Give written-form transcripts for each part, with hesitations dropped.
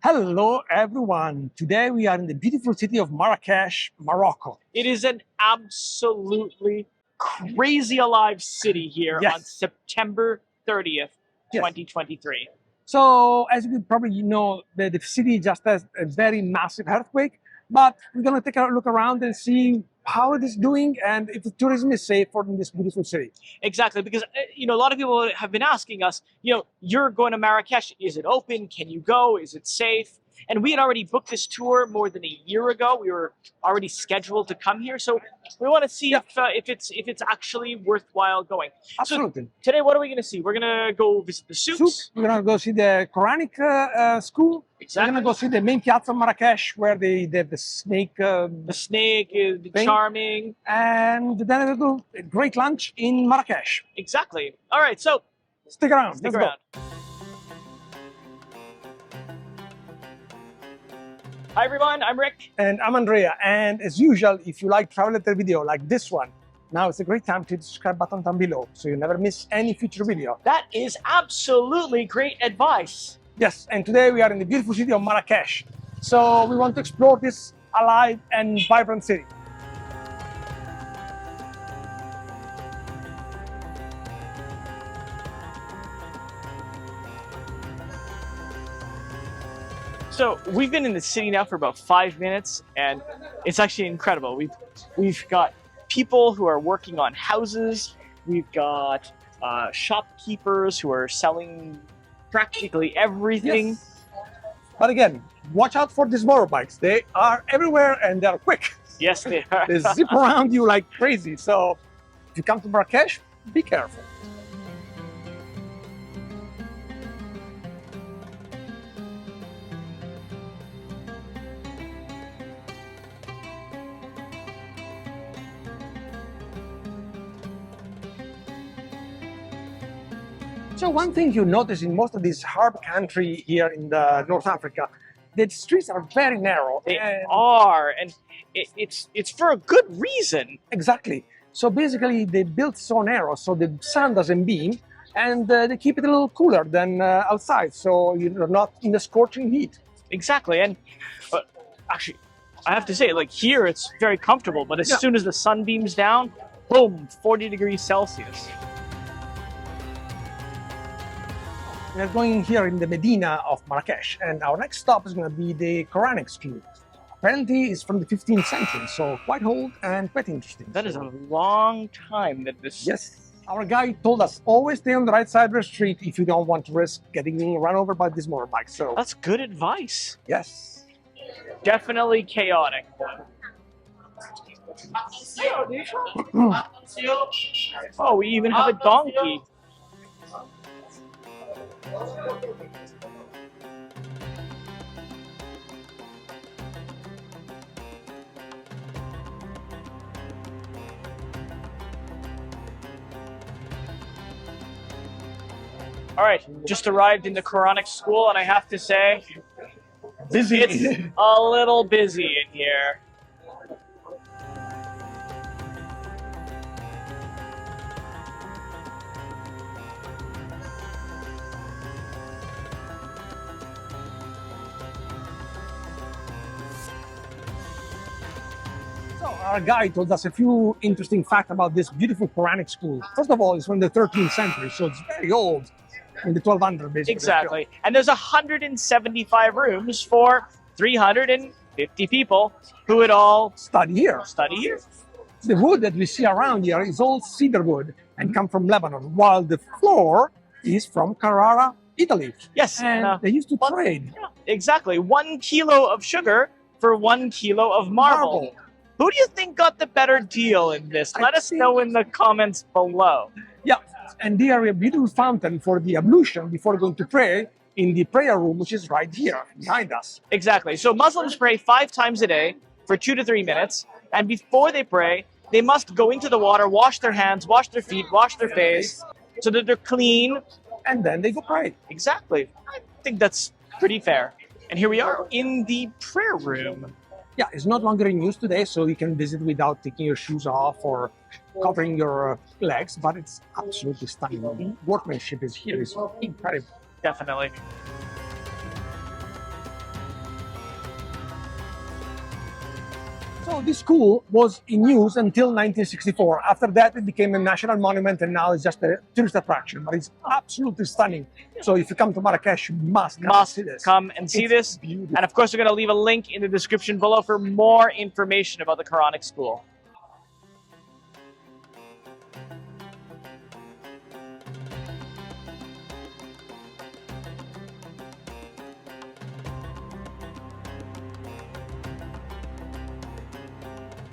Hello, everyone. Today we are in the beautiful city of Marrakech, Morocco. It is an absolutely crazy alive city here Yes. on September 30th, Yes. 2023. So, as you probably know, the city just has a very massive earthquake, but we're going to take a look around and see how it is doing and if the tourism is safe for this beautiful city. Exactly, because a lot of people have been asking us, you're going to Marrakesh. Is it open? Can you go? Is it safe? And we had already booked this tour more than a year ago. We were already scheduled to come here, so we want to see if it's actually worthwhile going. Absolutely. So today, what are we going to see? We're going to go visit the souks. Souk. We're going to go see the Koranic school. Exactly. We're going to go see the main piazza of Marrakesh, where they did the snake. The snake is charming. And then we'll do a great lunch in Marrakesh. Exactly. All right, so stick around. Stick around. Hi everyone, I'm Rick. And I'm Andrea. And as usual, if you like travel letter video like this one, now it's a great time to hit the subscribe button down below so you never miss any future video. That is absolutely great advice. Yes, and today we are in the beautiful city of Marrakesh. So we want to explore this alive and vibrant city. So we've been in the city now for about 5 minutes, and it's actually incredible. We've got people who are working on houses. We've got shopkeepers who are selling practically everything. Yes. But again, watch out for these motorbikes. They are everywhere and they're quick. Yes, they are. They zip around you like crazy. So if you come to Marrakesh, be careful. So one thing you notice in most of this harbor country here in the North Africa, the streets are very narrow. They are, and it's for a good reason. Exactly. So basically, they built so narrow so the sun doesn't beam, and they keep it a little cooler than outside, so you're not in the scorching heat. Exactly, and actually, I have to say, like here, it's very comfortable. But as soon as the sun beams down, boom, 40 degrees Celsius. We're going here in the Medina of Marrakesh, and our next stop is going to be the Koranic school. Apparently, it's from the 15th century, so quite old and quite interesting. That is a long time that this... Yes. Our guide told us, always stay on the right side of the street if you don't want to risk getting run over by this motorbike. So that's good advice. Yes. Definitely chaotic. Oh, we even have a donkey. All right, just arrived in the Koranic school, and I have to say, busy. It's a little busy in here. So our guide told us a few interesting facts about this beautiful Koranic school. First of all, it's from the 13th century, so it's very old. In the 1200s, basically. Exactly. And there's 175 rooms for 350 people who would all study here. The wood that we see around here is all cedar wood and come from Lebanon, while the floor is from Carrara, Italy. Yes. And they used to trade. Yeah, exactly. 1 kilo of sugar for 1 kilo of marble. Who do you think got the better deal in this? Let us know in the comments below. Yeah. And there is a beautiful fountain for the ablution before going to pray in the prayer room, which is right here behind us. Exactly. So Muslims pray 5 times a day for 2 to 3 minutes. And before they pray, they must go into the water, wash their hands, wash their feet, wash their face, so that they're clean. And then they go pray. Exactly. I think that's pretty fair. And here we are in the prayer room. Yeah, it's not longer in use today, so you can visit without taking your shoes off or covering your legs, but it's absolutely stunning. The workmanship is here is incredible. Definitely. So this school was in use until 1964. After that, it became a national monument, and now it's just a tourist attraction. But it's absolutely stunning. So if you come to Marrakesh, you must come and see this. Come and see this. Beautiful. And of course, we're going to leave a link in the description below for more information about the Koranic school.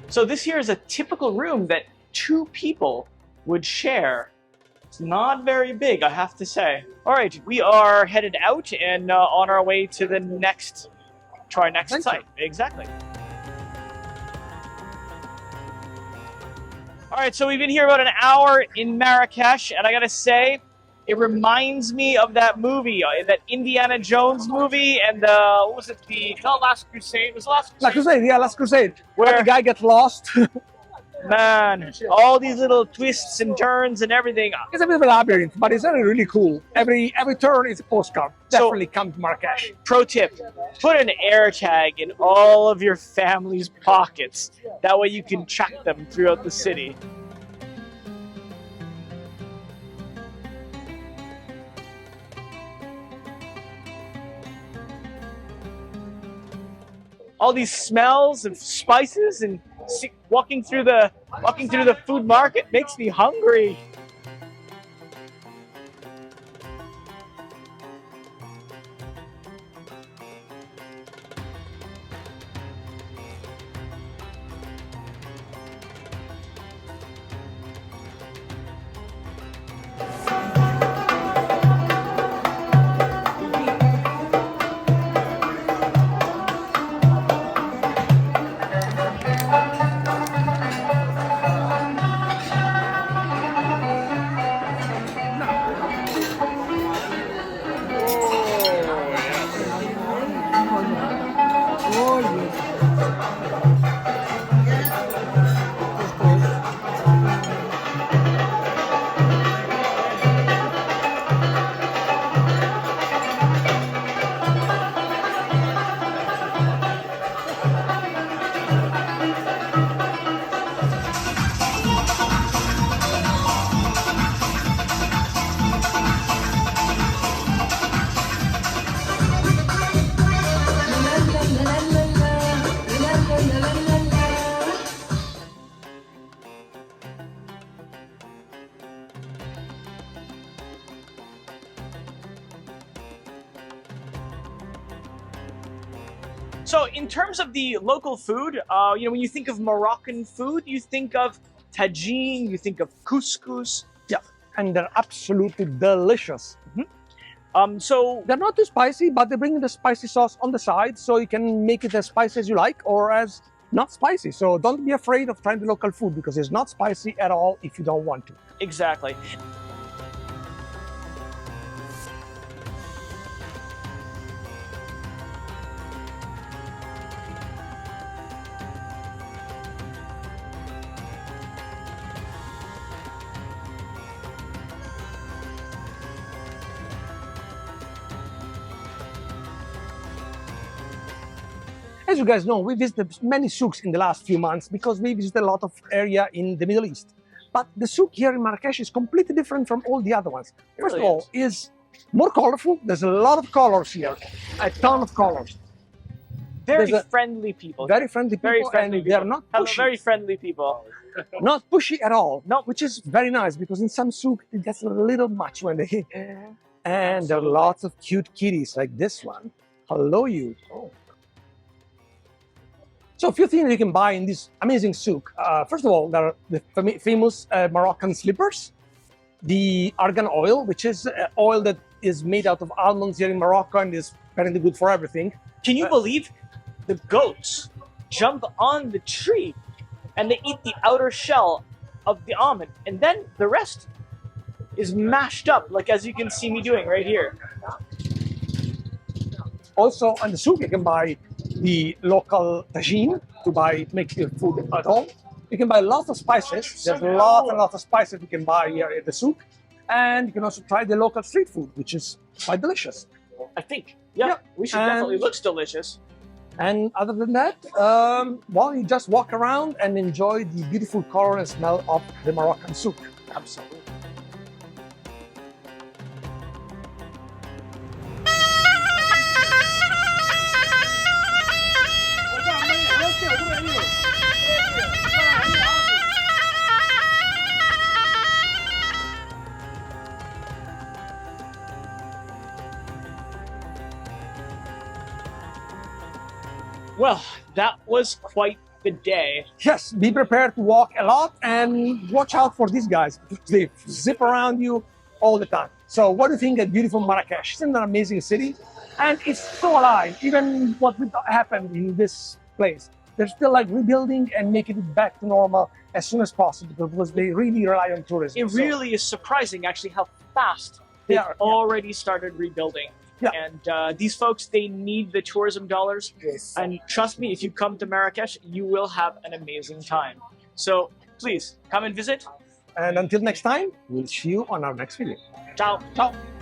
So this here is a typical room that 2 people would share. It's not very big, I have to say. All right, we are headed out and on our way to the next, to our next site. Exactly. All right, so we've been here about an hour in Marrakesh, and I gotta say, it reminds me of that movie, that Indiana Jones movie, and what was it? Not Last Crusade. Was it Last Crusade? Last Crusade, yeah, Last Crusade. Where the guy gets lost. Man, all these little twists and turns and everything. It's a bit of a labyrinth, but it's really cool. Every turn is a postcard. Definitely come to Marrakesh. Pro tip, put an air tag in all of your family's pockets. That way you can track them throughout the city. All these smells of spices and walking through the food market makes me hungry. So in terms of the local food, when you think of Moroccan food, you think of tagine, you think of couscous. Yeah, and they're absolutely delicious. So they're not too spicy, but they bring the spicy sauce on the side, so you can make it as spicy as you like or as not spicy. So don't be afraid of trying the local food because it's not spicy at all if you don't want to. Exactly. As you guys know, we visited many souks in the last few months because we visited a lot of area in the Middle East. But the souk here in Marrakesh is completely different from all the other ones. First of all, is more colorful. There's a lot of colors here, a ton of colors. Very friendly people. Very friendly people. Very friendly people. They're not pushy. Hello, very friendly people. Not pushy at all. No. Which is very nice because in some souk it gets a little much when they hit. And Absolutely. there are lots of cute kitties like this one. Hello, you. Oh. So a few things you can buy in this amazing souk. First of all, there are the famous Moroccan slippers, the argan oil, which is oil that is made out of almonds here in Morocco and is apparently good for everything. Can you believe the goats jump on the tree and they eat the outer shell of the almond, and then the rest is mashed up, like as you can see me doing right here. Also, on the souk, you can buy the local tagine to make your food at home. You can buy lots of spices. There's lots and lots of spices you can buy here at the souk. And you can also try the local street food, which is quite delicious. I think. Yeah. We should definitely. Looks delicious. And other than that, well, you just walk around and enjoy the beautiful color and smell of the Moroccan souk. Absolutely. Well, that was quite the day. Yes, be prepared to walk a lot and watch out for these guys. They zip around you all the time. So what do you think of beautiful Marrakesh? Isn't that an amazing city? And it's so alive. Even what happened in this place, they're still like rebuilding and making it back to normal as soon as possible because they really rely on tourism. It really is surprising actually how fast they've already started rebuilding. Yeah. And these folks, they need the tourism dollars. Yes. And trust me, if you come to Marrakesh, you will have an amazing time. So please come and visit. And until next time, we'll see you on our next video. Ciao. Ciao.